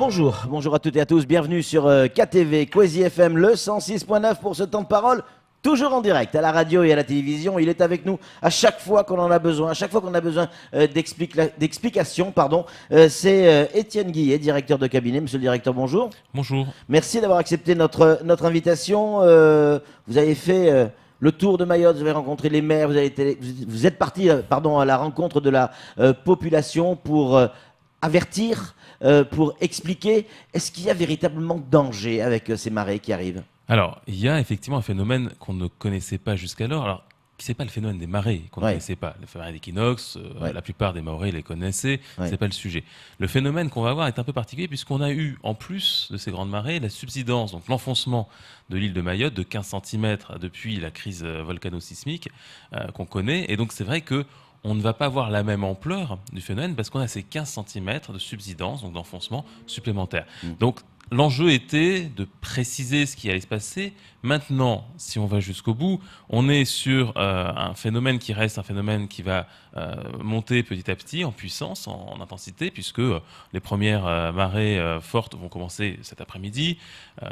Bonjour à toutes et à tous, bienvenue sur KTV, Kwezi FM, le 106.9 pour ce temps de parole, toujours en direct à la radio et à la télévision. Il est avec nous à chaque fois qu'on en a besoin, à chaque fois qu'on a besoin d'explications. C'est Étienne Guillet, directeur de cabinet. Monsieur le directeur, bonjour. Bonjour. Merci d'avoir accepté notre invitation. Vous avez fait le tour de Mayotte, vous avez rencontré les maires, vous êtes parti à la rencontre de la population pour avertir, pour expliquer. Est-ce qu'il y a véritablement danger avec ces marées qui arrivent ? Alors, il y a effectivement un phénomène qu'on ne connaissait pas jusqu'alors. Alors, c'est pas le phénomène des marées qu'on ne connaissait pas. Le phénomène d'équinoxe, la plupart des Mahorais les connaissaient, c'est pas le sujet. Le phénomène qu'on va avoir est un peu particulier puisqu'on a eu, en plus de ces grandes marées, la subsidence, donc l'enfoncement de l'île de Mayotte de 15 cm depuis la crise volcano-sismique qu'on connaît. Et donc, c'est vrai que on ne va pas avoir la même ampleur du phénomène parce qu'on a ces 15 cm de subsidence, donc d'enfoncement supplémentaire. Donc, l'enjeu était de préciser ce qui allait se passer. Maintenant, si on va jusqu'au bout, on est sur un phénomène qui reste un phénomène qui va monter petit à petit en puissance, en intensité, puisque les premières marées fortes vont commencer cet après-midi,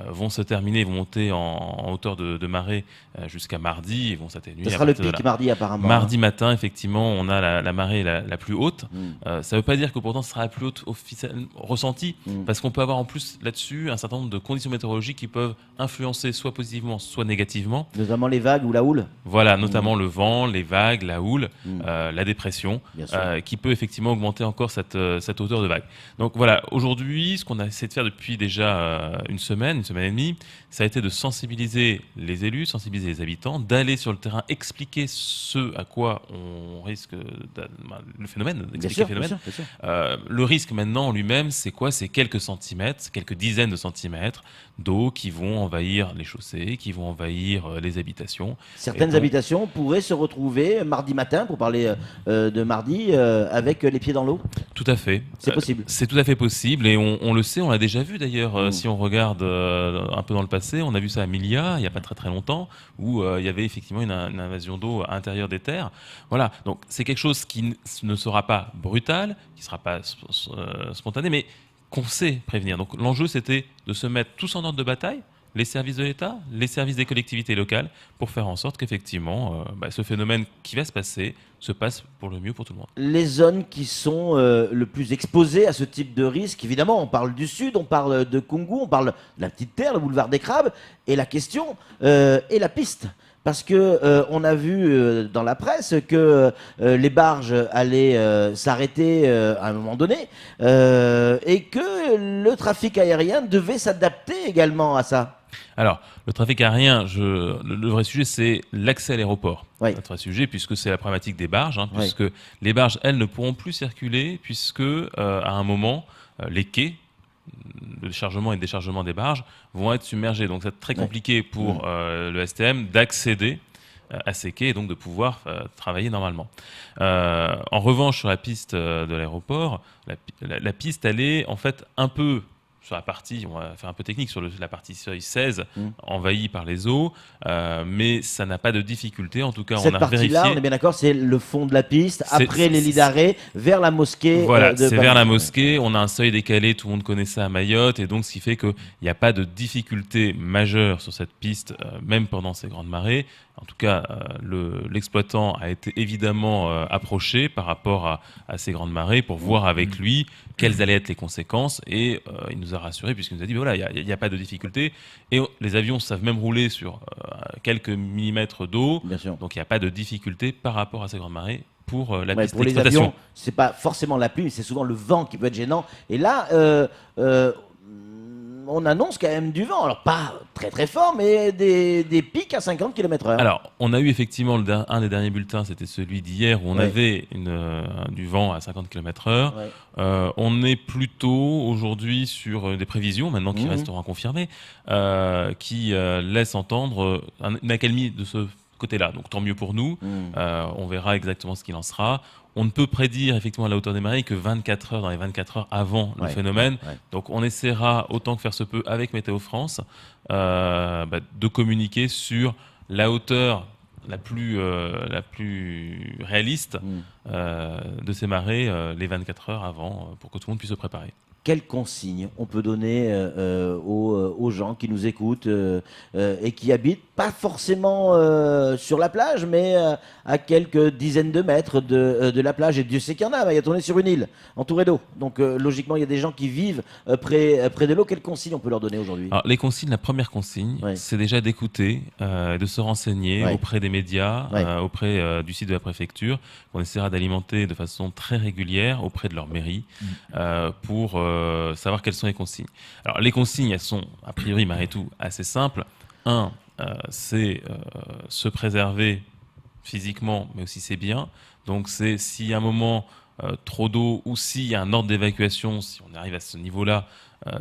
vont se terminer, vont monter en hauteur de marée jusqu'à mardi et vont s'atténuer. Ce sera le pic mardi apparemment. Mardi matin, effectivement, on a la marée la plus haute. Ça ne veut pas dire que pourtant ce sera la plus haute ressentie, parce qu'on peut avoir en plus là-dessus un certain nombre de conditions météorologiques qui peuvent influencer soit positivement, soit négativement. Notamment les vagues ou la houle. Voilà, notamment le vent, les vagues, la houle, la dépression, qui peut effectivement augmenter encore cette hauteur de vague. Donc voilà, aujourd'hui, ce qu'on a essayé de faire depuis déjà une semaine et demie, ça a été de sensibiliser les élus, sensibiliser les habitants, d'aller sur le terrain, expliquer ce à quoi on risque, le phénomène, expliquer le phénomène. Bien sûr. Le risque maintenant en lui-même, c'est quoi ? C'est quelques centimètres, quelques dizaines de centimètres d'eau qui vont envahir les chaussées, qui vont envahir les habitations. Certaines habitations pourraient se retrouver mardi matin, pour parler de mardi, avec les pieds dans l'eau. Tout à fait. C'est possible. C'est tout à fait possible et on le sait, on l'a déjà vu d'ailleurs. Si on regarde un peu dans le passé, on a vu ça à Milia, il n'y a pas très très longtemps, où il y avait effectivement une invasion d'eau à l'intérieur des terres. Voilà, donc c'est quelque chose qui ne sera pas brutal, qui ne sera pas spontané, mais qu'on sait prévenir. Donc l'enjeu, c'était de se mettre tous en ordre de bataille, les services de l'État, les services des collectivités locales, pour faire en sorte qu'effectivement, ce phénomène qui va se passer se passe pour le mieux pour tout le monde. Les zones qui sont le plus exposées à ce type de risque, évidemment, on parle du sud, on parle de Koungou, on parle de la Petite Terre, le boulevard des Crabes, et la question est la piste. Parce que on a vu dans la presse que les barges allaient s'arrêter à un moment donné et que le trafic aérien devait s'adapter également à ça. Alors, le trafic aérien, le vrai sujet, c'est l'accès à l'aéroport. Oui. Notre vrai sujet, puisque c'est la problématique des barges, puisque les barges, elles, ne pourront plus circuler, puisque à un moment, les quais, le chargement et le déchargement des barges vont être submergés. Donc, c'est très compliqué pour le STM d'accéder à ces quais et donc de pouvoir travailler normalement. En revanche, sur la piste de l'aéroport, la piste, elle est en fait un peu sur la partie, on va faire un peu technique, sur la partie seuil 16, envahie par les eaux, mais ça n'a pas de difficulté. En tout cas, cette on a vérifié. Cette partie-là, on est bien d'accord, c'est le fond de la piste, après les lits d'arrêt, vers la mosquée. Voilà, c'est vers la mosquée. On a un seuil décalé, tout le monde connaît ça à Mayotte, et donc ce qui fait qu'il n'y a pas de difficulté majeure sur cette piste, même pendant ces grandes marées. En tout cas, l'exploitant a été évidemment approché par rapport à ces grandes marées pour voir avec lui quelles allaient être les conséquences, et il nous a rassuré puisqu'il nous a dit voilà, il n'y a pas de difficulté, et les avions savent même rouler sur quelques millimètres d'eau, donc il n'y a pas de difficulté par rapport à ces grandes marées pour la piste pour d'exploitation. Les avions, c'est pas forcément la pluie, mais c'est souvent le vent qui peut être gênant, et là on annonce quand même du vent, alors pas très très fort, mais des pics à 50 km/h. Alors, on a eu effectivement un des derniers bulletins, c'était celui d'hier, où on avait du vent à 50 km/h. On est plutôt aujourd'hui sur des prévisions, maintenant qui resteront à confirmer, qui laissent entendre une accalmie de ce côté-là. Donc tant mieux pour nous, on verra exactement ce qu'il en sera. On ne peut prédire effectivement à la hauteur des marées que 24 heures, dans les 24 heures avant le phénomène. Donc on essaiera autant que faire se peut avec Météo France de communiquer sur la hauteur la plus réaliste de ces marées les 24 heures avant pour que tout le monde puisse se préparer. quelles consignes on peut donner aux gens qui nous écoutent et qui habitent pas forcément sur la plage, mais à quelques dizaines de mètres de la plage. Et Dieu sait qu'il y en a. Mayotte, on est sur une île entourée d'eau. Donc logiquement, il y a des gens qui vivent près de l'eau. Quelles consignes on peut leur donner aujourd'hui? Alors, les consignes, la première consigne, c'est déjà d'écouter, de se renseigner auprès des médias, auprès du site de la préfecture, qu'on essaiera d'alimenter de façon très régulière auprès de leur mairie pour savoir quelles sont les consignes. Alors, les consignes, elles sont, a priori, malgré tout, assez simples. C'est se préserver physiquement, mais aussi ses biens. Donc, c'est s'il y a un moment trop d'eau ou s'il y a un ordre d'évacuation, si on arrive à ce niveau-là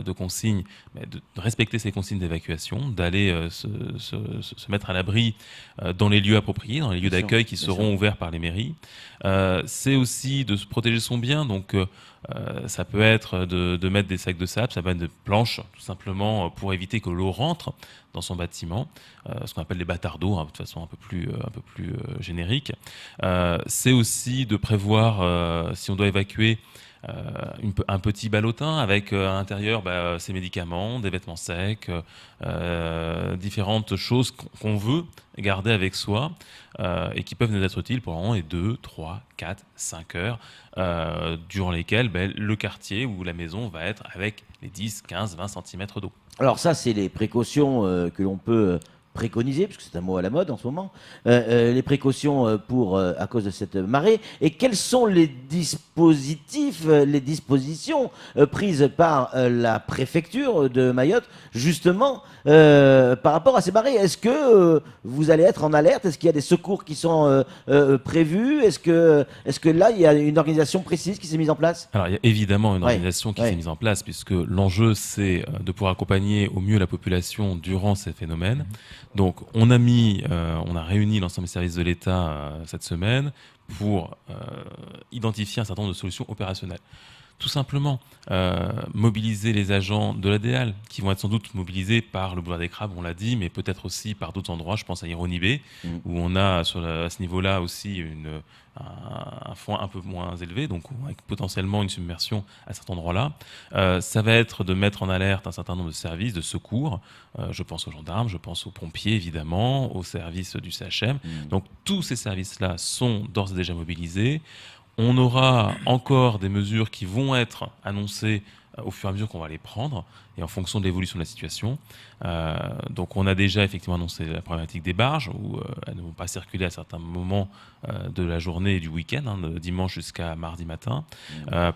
de consignes, de respecter ces consignes d'évacuation, d'aller se mettre à l'abri dans les lieux appropriés, dans les lieux d'accueil qui seront ouverts par les mairies. C'est aussi de se protéger son bien, donc ça peut être de mettre des sacs de sable, ça peut être des planches, tout simplement pour éviter que l'eau rentre dans son bâtiment, ce qu'on appelle les bâtards d'eau, de façon un peu plus générique. C'est aussi de prévoir, si on doit évacuer, un petit ballotin avec à l'intérieur ses médicaments, des vêtements secs, différentes choses qu'on veut garder avec soi et qui peuvent nous être utiles pendant les 2, 3, 4, 5 heures durant lesquelles le quartier ou la maison va être avec les 10, 15, 20 cm d'eau. Alors ça, c'est les précautions que l'on peut préconiser, puisque c'est un mot à la mode en ce moment, les précautions à cause de cette marée. Et quels sont les dispositifs, les dispositions prises par la préfecture de Mayotte, justement, par rapport à ces marées? Est-ce que vous allez être en alerte? Est-ce qu'il y a des secours qui sont prévus? Est-ce que là, il y a une organisation précise qui s'est mise en place? Alors, il y a évidemment une organisation qui s'est mise en place, puisque l'enjeu, c'est de pouvoir accompagner au mieux la population durant ces phénomènes. Donc, on a réuni l'ensemble des services de l'État cette semaine pour identifier un certain nombre de solutions opérationnelles. Tout simplement, mobiliser les agents de l'ADEAL, qui vont être sans doute mobilisés par le boulevard des Crabes, on l'a dit, mais peut-être aussi par d'autres endroits. Je pense à Ironibé, où on a à ce niveau-là aussi un foin un peu moins élevé, donc avec potentiellement une submersion à cet endroit-là. Ça va être de mettre en alerte un certain nombre de services de secours. Je pense aux gendarmes, je pense aux pompiers, évidemment, aux services du CHM. Donc tous ces services-là sont d'ores et déjà mobilisés. On aura encore des mesures qui vont être annoncées au fur et à mesure qu'on va les prendre et en fonction de l'évolution de la situation. Donc on a déjà effectivement annoncé la problématique des barges où elles ne vont pas circuler à certains moments de la journée et du week-end, de dimanche jusqu'à mardi matin.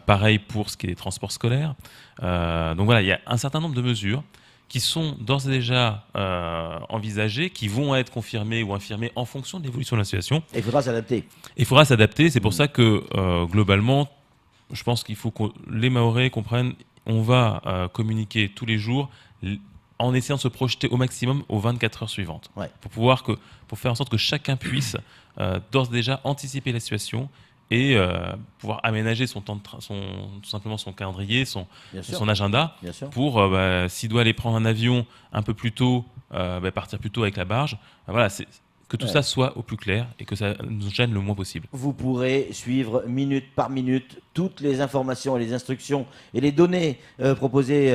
Pareil pour ce qui est des transports scolaires. Donc voilà, il y a un certain nombre de mesures qui sont d'ores et déjà envisagées, qui vont être confirmées ou infirmées en fonction de l'évolution de la situation. Et il faudra s'adapter. Il faudra s'adapter. C'est pour ça que, globalement, je pense qu'il faut que les Mahorais comprennent, on va communiquer tous les jours en essayant de se projeter au maximum aux 24 heures suivantes. Pour faire en sorte que chacun puisse d'ores et déjà anticiper la situation et pouvoir aménager son temps tout simplement son calendrier, son agenda, pour s'il doit aller prendre un avion un peu plus tôt, partir plus tôt avec la barge. Voilà, que tout ça soit au plus clair et que ça nous gêne le moins possible. Vous pourrez suivre minute par minute toutes les informations et les instructions et les données proposées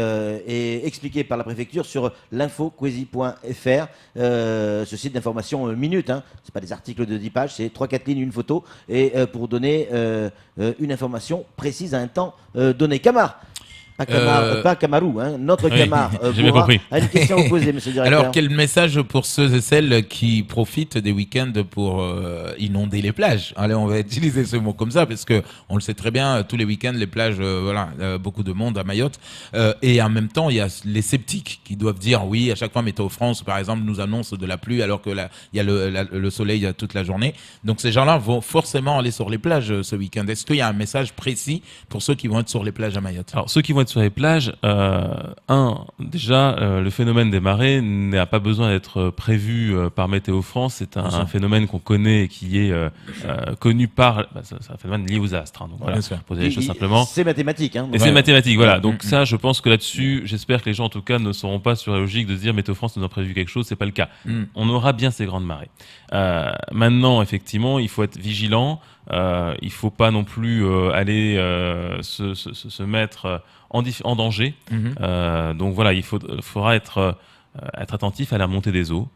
et expliquées par la préfecture sur l'infoquesi.fr, ce site d'information minute. C'est pas des articles de 10 pages, c'est 3-4 lignes, une photo, et pour donner une information précise à un temps donné. Camar, pas Camarou, notre Camar. J'ai bien compris. A une question à vous poser, monsieur le directeur. Alors, quel message pour ceux et celles qui profitent des week-ends pour inonder les plages? Allez, on va utiliser ce mot comme ça, parce que on le sait très bien, tous les week-ends, les plages, beaucoup de monde à Mayotte. Et en même temps, il y a les sceptiques qui doivent dire, oui, à chaque fois, Météo France, par exemple, nous annonce de la pluie, alors que il y a le soleil toute la journée. Donc, ces gens-là vont forcément aller sur les plages ce week-end. Est-ce qu'il y a un message précis pour ceux qui vont être sur les plages à Mayotte? Alors, ceux qui vont être sur les plages, le phénomène des marées n'a pas besoin d'être prévu par Météo France. C'est un phénomène qu'on connaît et qui est connu par... c'est un phénomène lié aux astres. Donc voilà, pour poser les choses simplement. C'est mathématique. Et c'est mathématique, voilà. Donc ça, je pense que là-dessus, j'espère que les gens, en tout cas, ne seront pas sur la logique de se dire Météo France nous a prévu quelque chose. C'est pas le cas. On aura bien ces grandes marées. Maintenant, effectivement, il faut être vigilant. Il faut pas non plus aller se mettre en danger. Donc voilà, faudra être attentif à la montée des eaux.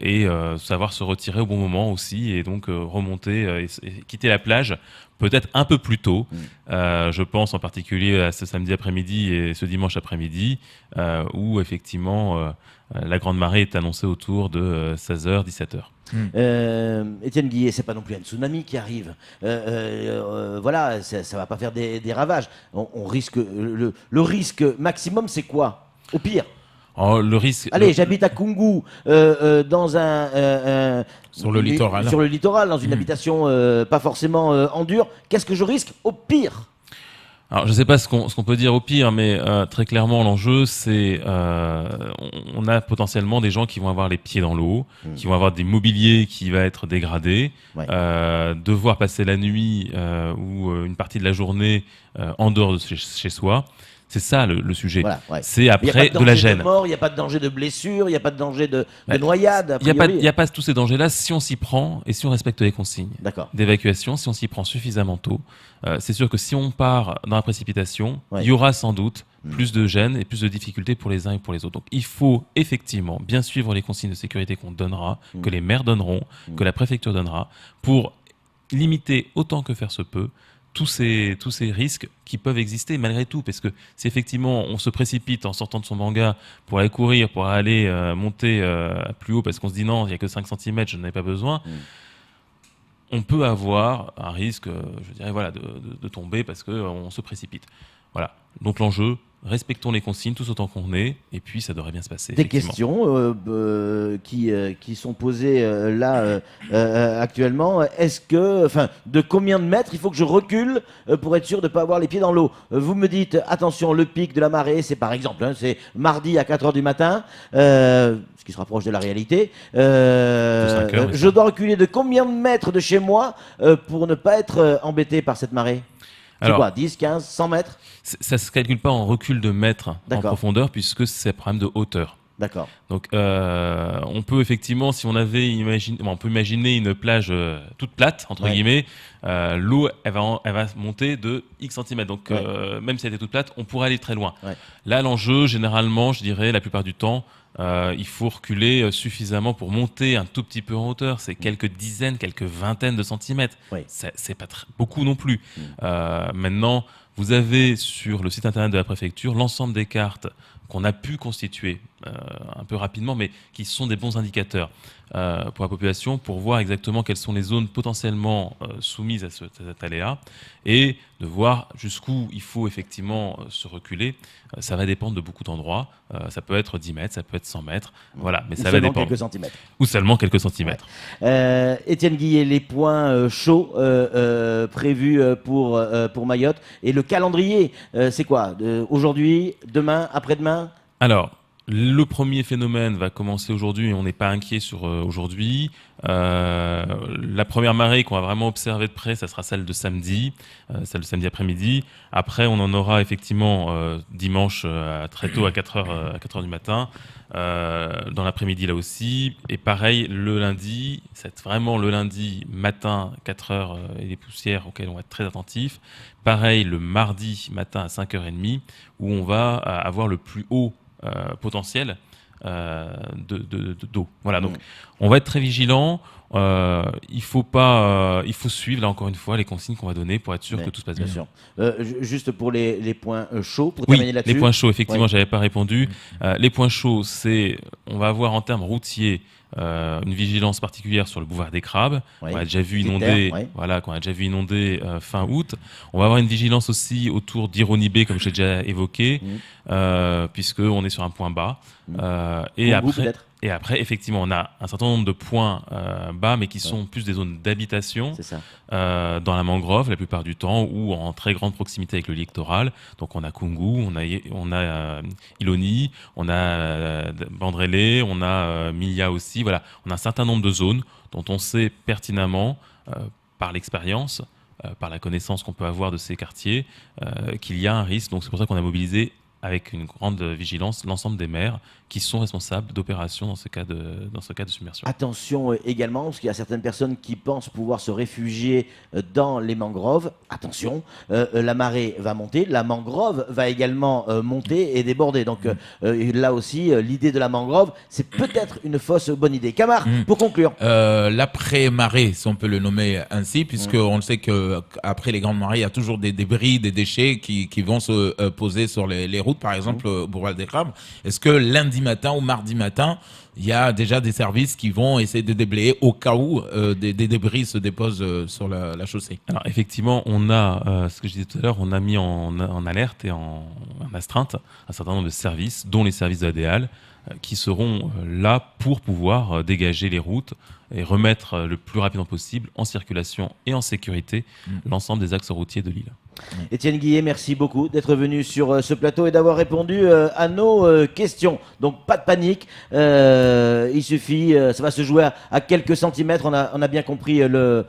Et savoir se retirer au bon moment aussi et donc remonter et quitter la plage peut-être un peu plus tôt. Je pense en particulier à ce samedi après-midi et ce dimanche après-midi où effectivement la grande marée est annoncée autour de 16h, 17h. Étienne Guillet, c'est pas non plus un tsunami qui arrive. Voilà, ça va pas faire des ravages. On risque le risque maximum, c'est quoi? Au pire. Oh, le risque. Allez, j'habite à Koungou, dans sur le littoral. Sur le littoral, dans une habitation pas forcément en dur. Qu'est-ce que je risque au pire? Alors, je ne sais pas ce qu'on peut dire au pire, mais très clairement, l'enjeu, c'est on a potentiellement des gens qui vont avoir les pieds dans l'eau, qui vont avoir des mobiliers qui va être dégradés, devoir passer la nuit ou une partie de la journée en dehors de chez soi. C'est ça le sujet. Voilà, c'est après de la gêne. Il n'y a pas de danger de blessure, il n'y a pas de danger de noyade. Il n'y a pas tous ces dangers-là si on s'y prend et si on respecte les consignes d'évacuation, si on s'y prend suffisamment tôt. C'est sûr que si on part dans la précipitation, il y aura sans doute plus de gêne et plus de difficultés pour les uns et pour les autres. Donc il faut effectivement bien suivre les consignes de sécurité qu'on donnera, que les maires donneront, que la préfecture donnera, pour limiter autant que faire se peut tous ces risques qui peuvent exister malgré tout, parce que si effectivement on se précipite en sortant de son manga pour aller courir, pour aller monter plus haut parce qu'on se dit non, il n'y a que 5 cm, je n'en ai pas besoin, on peut avoir un risque, je dirais, voilà, de tomber parce qu'on se précipite. Voilà. Donc l'enjeu, respectons les consignes tous autant qu'on est, et puis ça devrait bien se passer. Des questions qui sont posées là actuellement. Est-ce que, de combien de mètres il faut que je recule pour être sûr de ne pas avoir les pieds dans l'eau? Vous me dites, attention, le pic de la marée, c'est par exemple, c'est mardi à 4h du matin, ce qui se rapproche de la réalité. Je dois reculer de combien de mètres de chez moi pour ne pas être embêté par cette marée? C'est quoi, 10, 15, 100 mètres? Ça ne se calcule pas en recul de mètres en profondeur, puisque c'est un problème de hauteur. D'accord. Donc, on peut effectivement, si on avait on peut imaginer une plage toute plate, entre guillemets, l'eau, elle va monter de X centimètres. Donc, même si elle était toute plate, on pourrait aller très loin. Là, l'enjeu, généralement, je dirais, la plupart du temps, il faut reculer suffisamment pour monter un tout petit peu en hauteur. C'est quelques dizaines, quelques vingtaines de centimètres. C'est pas beaucoup non plus. Maintenant, vous avez sur le site internet de la préfecture l'ensemble des cartes qu'on a pu constituer un peu rapidement, mais qui sont des bons indicateurs pour la population, pour voir exactement quelles sont les zones potentiellement soumises à cet aléa, et de voir jusqu'où il faut effectivement se reculer. Ça va dépendre de beaucoup d'endroits. Ça peut être 10 mètres, ça peut être 100 mètres. Voilà, mais ça va dépendre. Quelques centimètres. Ou seulement quelques centimètres. Étienne Guillet, les points chauds prévus pour Mayotte, et le calendrier, c'est quoi? Aujourd'hui, demain, après-demain? Alors, le premier phénomène va commencer aujourd'hui et on n'est pas inquiet sur aujourd'hui. La première marée qu'on va vraiment observer de près, ça sera celle de samedi, celle de samedi après-midi. Après, on en aura effectivement dimanche très tôt à 4h du matin, dans l'après-midi là aussi. Et pareil, le lundi, c'est vraiment le lundi matin, 4h et les poussières auxquelles on va être très attentif. Pareil, le mardi matin à 5h30, où on va avoir le plus haut potentiel d'eau. Voilà, donc on va être très vigilant. Il faut suivre là encore une fois les consignes qu'on va donner pour être sûr que tout se passe bien. Sûr. Juste pour les points chauds, pour terminer là-dessus. Les points chauds, effectivement, j'avais pas répondu. Les points chauds, on va avoir en termes routiers une vigilance particulière sur le boulevard des Crabes, qu'on a déjà vu inonder, fin août. On va avoir une vigilance aussi autour d'Ironibé, comme j'ai déjà évoqué, puisque on est sur un point bas. Et après, effectivement, on a un certain nombre de points bas, mais qui sont plus des zones d'habitation, dans la mangrove la plupart du temps, ou en très grande proximité avec le littoral. Donc on a Koungou, on a Iloni, on a Bandrélé, on a Milia aussi. Voilà, on a un certain nombre de zones dont on sait pertinemment, par l'expérience, par la connaissance qu'on peut avoir de ces quartiers, qu'il y a un risque. Donc c'est pour ça qu'on a mobilisé avec une grande vigilance l'ensemble des maires qui sont responsables d'opérations dans ce cas de submersion. Attention également, parce qu'il y a certaines personnes qui pensent pouvoir se réfugier dans les mangroves. Attention, la marée va monter, la mangrove va également monter et déborder. Donc là aussi, l'idée de la mangrove, c'est peut-être une fausse bonne idée. Camar, pour conclure. L'après-marée, si on peut le nommer ainsi, puisqu'on le sait qu'après les grandes marées, il y a toujours des débris, des déchets qui vont se poser sur les routes, par exemple au Boulevard des Crabes. Est-ce que lundi matin ou mardi matin, il y a déjà des services qui vont essayer de déblayer au cas où des débris se déposent sur la chaussée? Alors effectivement, on a, ce que je disais tout à l'heure, on a mis en alerte et en astreinte un certain nombre de services, dont les services de l'ADEAL, qui seront là pour pouvoir dégager les routes et remettre le plus rapidement possible en circulation et en sécurité l'ensemble des axes routiers de l'île. Étienne Guillet, merci beaucoup d'être venu sur ce plateau et d'avoir répondu à nos questions. Donc pas de panique, il suffit, ça va se jouer à quelques centimètres, on a bien compris le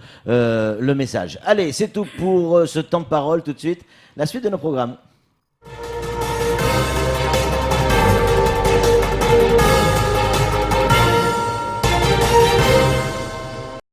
message. Allez, c'est tout pour ce temps de parole. Tout de suite, la suite de nos programmes.